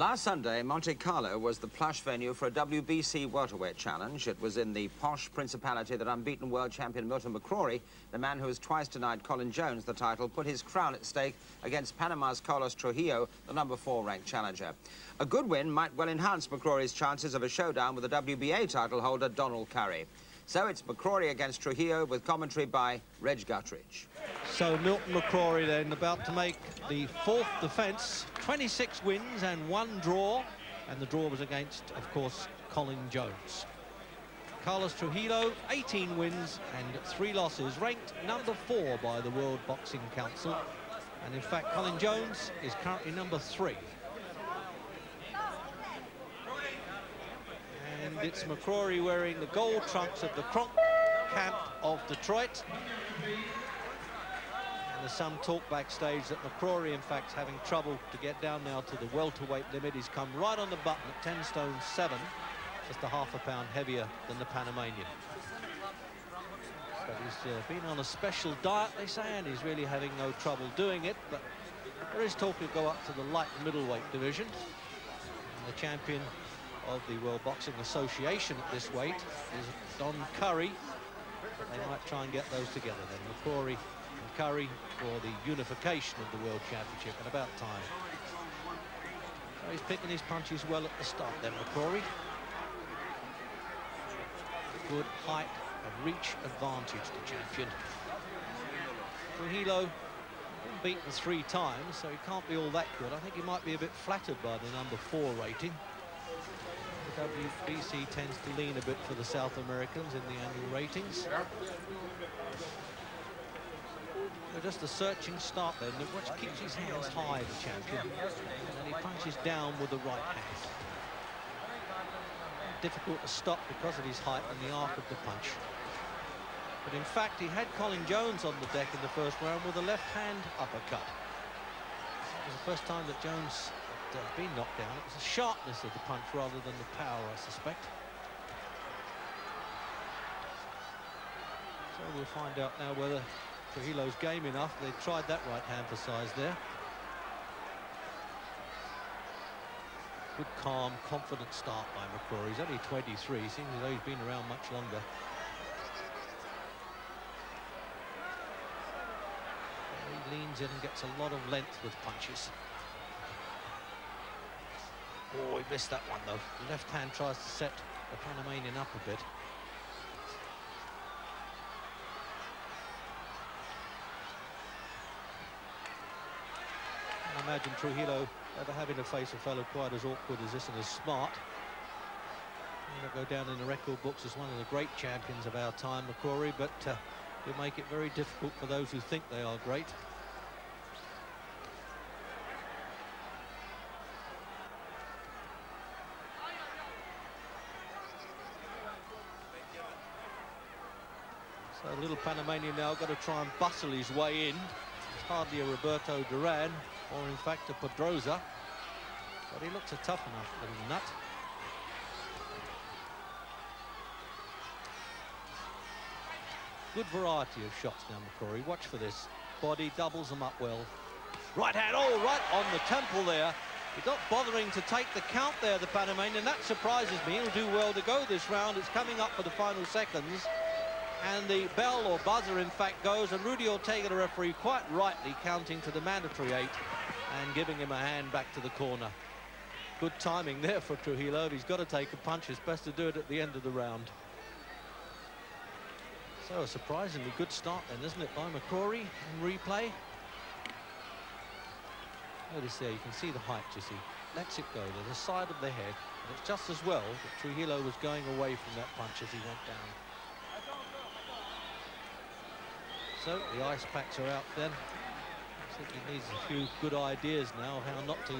Last Sunday, Monte Carlo was the plush venue for a WBC welterweight challenge. It was in the posh principality that unbeaten world champion Milton McCrory, the man who has twice denied Colin Jones the title, put his crown at stake against Panama's Carlos Trujillo, the #4 ranked challenger. A good win might well enhance McCrory's chances of a showdown with the WBA title holder Donald Curry. So it's McCrory against Trujillo with commentary by Reg Guttridge. So Milton McCrory then about to make the 4th defence, 26 wins and 1 draw, and the draw was against, of course, Colin Jones. Carlos Trujillo, 18 wins and 3 losses, ranked #4 by the World Boxing Council, and in fact Colin Jones is currently #3. And it's McCrory wearing the gold trunks of the Kronk camp of Detroit. There's some talk backstage that McCrory, in fact, is having trouble to get down now to the welterweight limit. He's come right on the button at 10 stone 7, just a ½ a pound heavier than the Panamanian. But he's been on a special diet, they say, and he's really having no trouble doing it. But there is talk he'll go up to the light middleweight division. And the champion of the World Boxing Association at this weight is Don Curry. They might try and get those together then. McCrory and Curry for the unification of the World Championship, and about time. So he's picking his punches well at the start then, McCrory. Good height and reach advantage, the champion. Trujillo been beaten 3 times, so he can't be all that good. I think he might be a bit flattered by the #4 rating. The WBC tends to lean a bit for the South Americans in the annual ratings. So just a searching start then. Watch, keeps his hands high, the champion, and then he punches down with the right hand. Difficult to stop because of his height and the arc of the punch. But in fact, he had Colin Jones on the deck in the first round with a left-hand uppercut. It was the first time that Jones had been knocked down. It was the sharpness of the punch rather than the power, I suspect. So we'll find out now whether Trujillo's game enough. They tried that right hand for size there. Good, calm, confident start by McCrory. He's only 23. Seems as though he's been around much longer. He leans in and gets a lot of length with punches. Oh, he missed that one, though. The left hand tries to set the Panamanian up a bit. I imagine Trujillo never having to face a fellow quite as awkward as this and as smart. He'll go down in the record books as one of the great champions of our time, McCrory, but he'll make it very difficult for those who think they are great. So a little Panamanian now got to try and bustle his way in. It's hardly a Roberto Duran, or in fact a Pedroza, but he looks a tough enough little nut. Good variety of shots now, McCrory. Watch for this. Body doubles them up well. Right hand, oh, right on the temple there. He's not bothering to take the count there, the Panamanian. That surprises me. He'll do well to go this round. It's coming up for the final seconds. And the bell or buzzer, in fact, goes, and Rudy Ortega, the referee, quite rightly counting to the mandatory 8 and giving him a hand back to the corner. Good timing there for Trujillo. If he's got to take a punch, it's best to do it at the end of the round. So a surprisingly good start then, isn't it, by McCrory in replay? Notice there, you can see the height, you see. Lets it go to the side of the head, and it's just as well that Trujillo was going away from that punch as he went down. So the ice packs are out then. I think he needs a few good ideas now of how not to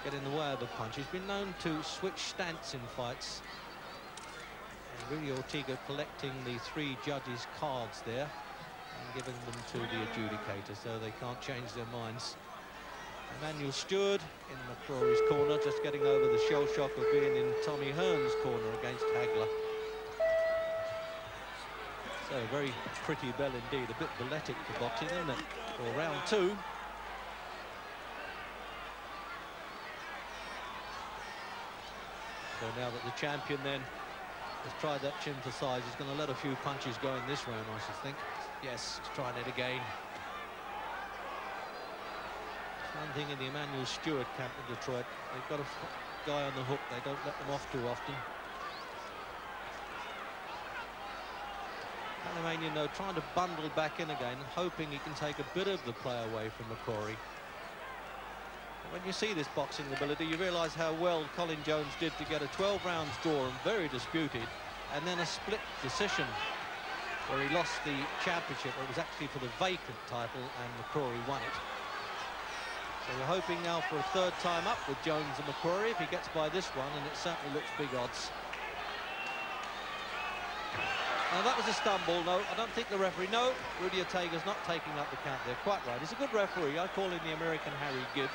get in the way of the punch. He's been known to switch stance in fights. And Rudy Ortega collecting the 3 judges' cards there and giving them to the adjudicator so they can't change their minds. Emmanuel Stewart in McCrory's corner, just getting over the shell shock of being in Tommy Hearn's corner against Hagler. So a very pretty bell indeed, a bit balletic for boxing, isn't it? For round 2. So now that the champion then has tried that chin to thighs, he's going to let a few punches go in this round, I should think. Yes, he's trying it again. One thing in the Emmanuel Stewart camp in Detroit, they've got a guy on the hook. They don't let them off too often. Panamanian, though, trying to bundle back in again, hoping he can take a bit of the play away from McCrory. When you see this boxing ability, you realise how well Colin Jones did to get a 12 rounds draw and very disputed, and then a split decision where he lost the championship. It was actually for the vacant title, and McCrory won it. So we're hoping now for a third time up with Jones and McCrory if he gets by this one, and it certainly looks big odds. Now that was a stumble. No, I don't think the referee. No, Rudy Ortega's not taking up the count there. Quite right. He's a good referee. I call him the American Harry Gibbs.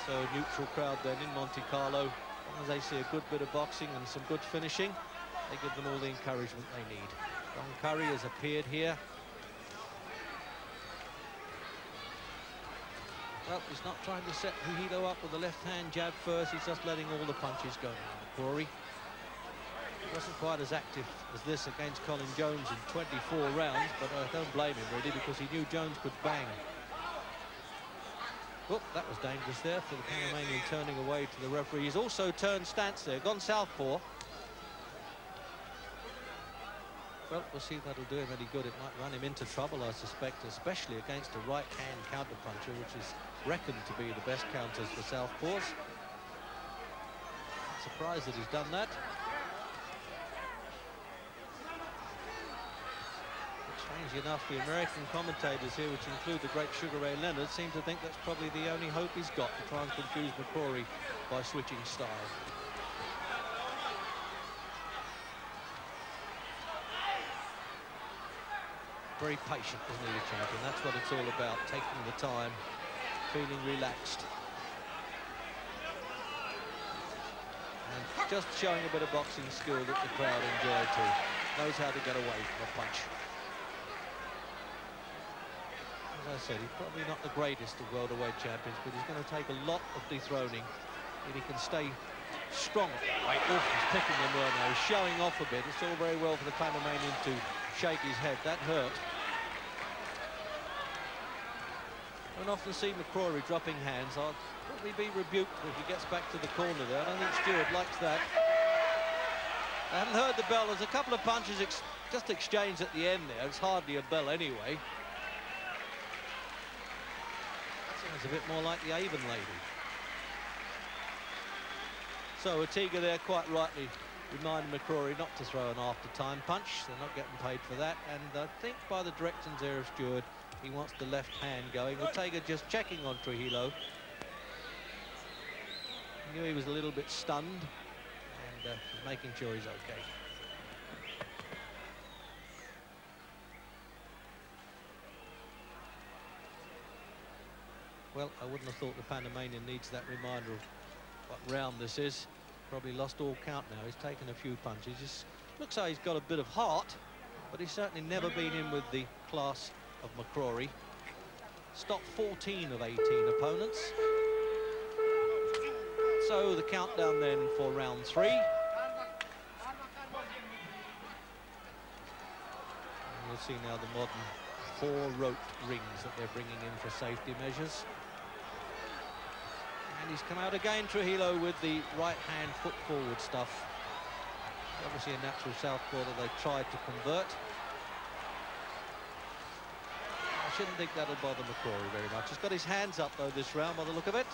So neutral crowd then in Monte Carlo. As long as they see a good bit of boxing and some good finishing, they give them all the encouragement they need. Don Curry has appeared here. Well, he's not trying to set Trujillo up with the left-hand jab first. He's just letting all the punches go now. McCrory wasn't quite as active as this against Colin Jones in 24 rounds, but I don't blame him really, because he knew Jones could bang. Oh, that was dangerous there for the Panamanian, turning away to the referee. He's also turned stance there, gone southpaw. Well, we'll see if that'll do him any good. It might run him into trouble, I suspect, especially against a right-hand counter-puncher, which is reckoned to be the best counters for southpaws. Surprised that he's done that. But strangely enough, the American commentators here, which include the great Sugar Ray Leonard, seem to think that's probably the only hope he's got to try and confuse McCrory by switching style. Very patient, isn't he, the champion? That's what it's all about, taking the time, feeling relaxed. And just showing a bit of boxing skill that the crowd enjoy too. Knows how to get away from a punch. As I said, he's probably not the greatest of welterweight champions, but he's going to take a lot of dethroning if he can stay strong at that weight. Oh, he's picking them well now. He's showing off a bit. It's all very well for the Panamanian to shake his head. That hurt. I don't often see McCrory dropping hands. I'll probably be rebuked if he gets back to the corner there. I don't think Stewart likes that. I haven't heard the bell. There's a couple of punches just exchanged at the end there. It's hardly a bell anyway. Sounds a bit more like the Avon lady. So Ortega there quite rightly reminding McCrory not to throw an after-time punch. They're not getting paid for that. And I think by the directions there of Stewart, he wants the left hand going. Ortega just checking on Trujillo. He knew he was a little bit stunned, and making sure he's okay. Well, I wouldn't have thought the Panamanian needs that reminder of what round this is. Probably lost all count now. He's taken a few punches. Just looks like he's got a bit of heart, but he's certainly never been in with the class of McCrory. Stopped 14 of 18 opponents. So the countdown then for round 3. And you'll see now the modern 4 rope rings that they're bringing in for safety measures. And he's come out again, Trujillo, with the right-hand foot forward stuff. Obviously a natural southpaw that they tried to convert. I shouldn't think that'll bother McCrory very much. He's got his hands up, though, this round, by the look of it.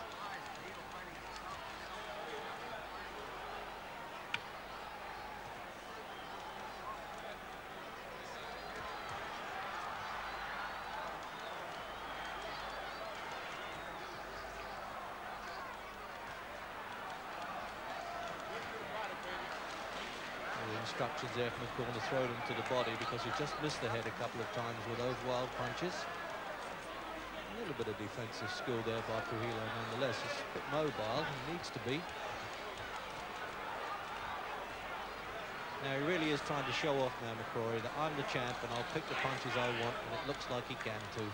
Instructions there from the corner, throw them to the body, because he just missed the head a couple of times with those wild punches. A little bit of defensive skill there by Trujillo nonetheless. He's a bit mobile, he needs to be. Now he really is trying to show off now, McCrory, that I'm the champ and I'll pick the punches I want, and it looks like he can too.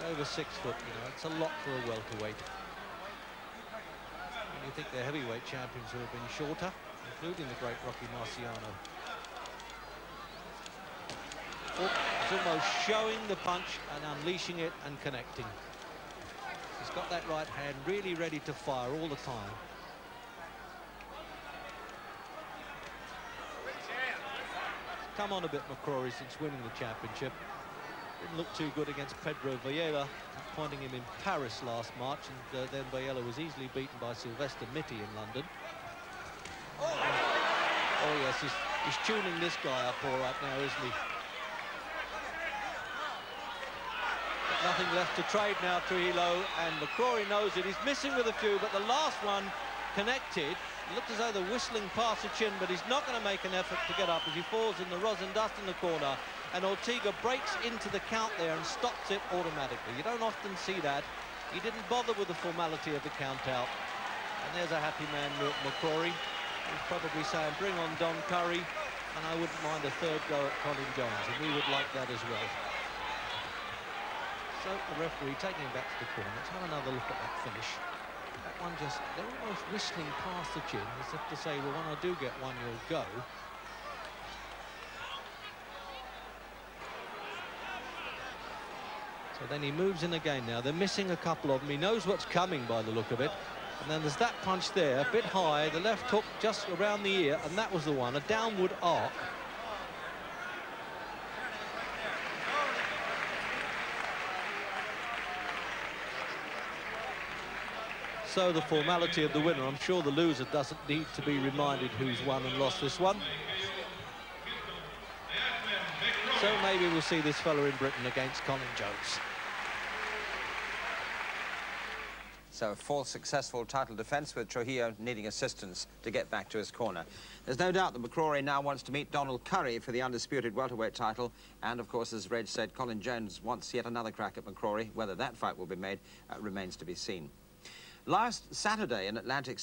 So over 6 foot, you know, it's a lot for a welterweight. And you think they're heavyweight champions who have been shorter, including the great Rocky Marciano. Oh, he's almost showing the punch and unleashing it and connecting. He's got that right hand really ready to fire all the time. Come on a bit, McCrory, since winning the championship. Didn't look too good against Pedro Villela, appointing him in Paris last March, and then Villela was easily beaten by Sylvester Mitty in London. Oh yes, he's tuning this guy up all right now, isn't he? Got nothing left to trade now, Trujillo, and McCrory knows it. He's missing with a few, but the last one connected. It looked as though they're whistling past the chin, but he's not going to make an effort to get up as he falls in the rosin dust in the corner. And Ortega breaks into the count there and stops it automatically. You don't often see that. He didn't bother with the formality of the count out. And there's a happy man, Milton McCrory. He's probably saying, bring on Don Curry, and I wouldn't mind a third go at Colin Jones, and we would like that as well. So the referee taking him back to the corner. Let's have another look at that finish. That one just, they're almost whistling past the chin, as if to say, well, when I do get one, you'll go. So then he moves in again now. They're missing a couple of them. He knows what's coming by the look of it. And then there's that punch there, a bit high, the left hook just around the ear, and that was the one, a downward arc. So the formality of the winner. I'm sure the loser doesn't need to be reminded who's won and lost this one. So maybe we'll see this fella in Britain against Colin Jones. So a full successful title defence with Trujillo needing assistance to get back to his corner. There's no doubt that McCrory now wants to meet Donald Curry for the undisputed welterweight title. And, of course, as Reg said, Colin Jones wants yet another crack at McCrory. Whether that fight will be made remains to be seen. Last Saturday in Atlantic